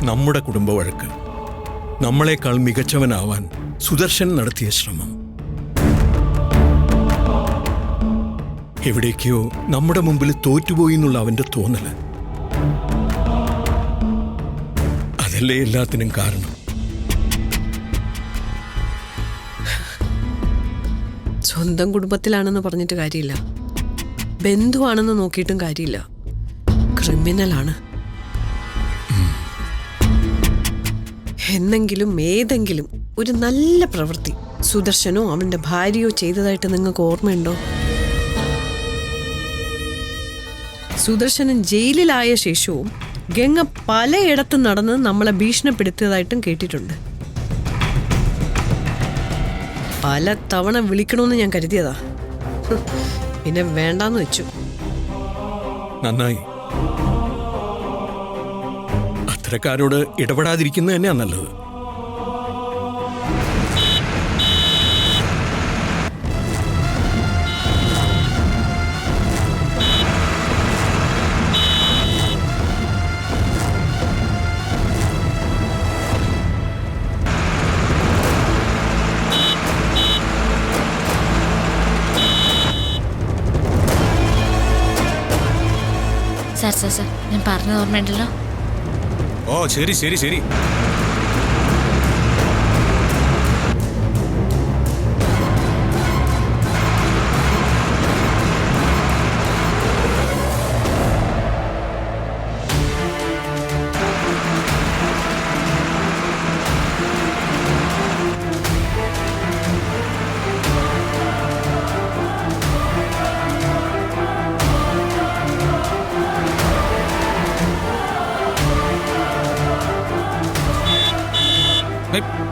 നമ്മുടെ കുടുംബ വഴക്ക്, നമ്മളെക്കാൾ മികച്ചവനാവാൻ സുദർശൻ നടത്തിയ ശ്രമം, എവിടേക്കോ നമ്മുടെ മുമ്പിൽ തോറ്റുപോയി എന്നുള്ള അവന്റെ തോന്നല്, അതല്ലേ എല്ലാത്തിനും കാരണം. സ്വന്തം കുടുംബത്തിലാണെന്ന് പറഞ്ഞിട്ട് കാര്യമില്ല, ബന്ധുവാണെന്ന് നോക്കിയിട്ടും കാര്യമില്ല, ക്രിമിനലാണ്. എന്നെങ്കിലും ഏതെങ്കിലും ഒരു നല്ല പ്രവൃത്തി സുദർശനോ അവന്റെ ഭാര്യയോ ചെയ്തതായിട്ട് നിങ്ങൾക്ക് ഓർമ്മയുണ്ടോ? സുദർശനൻ ജയിലിലായ ശേഷവും ഗംഗ പലയിടത്തും നടന്ന് നമ്മളെ ഭീഷണിപ്പെടുത്തിയതായിട്ടും കേട്ടിട്ടുണ്ട്. പല തവണ വിളിക്കണമെന്ന് ഞാൻ കരുതിയതാ, പിന്നെ വേണ്ടാന്ന് വെച്ചു. നന്നായി. അത്തരക്കാരോട് ഇടപെടാതിരിക്കുന്നത് തന്നെയാ നല്ലത്. സാർ ഞാൻ പറഞ്ഞത് ഓർമ്മയുണ്ടല്ലോ. ഓ ശരി ശരി ശരി. Hey.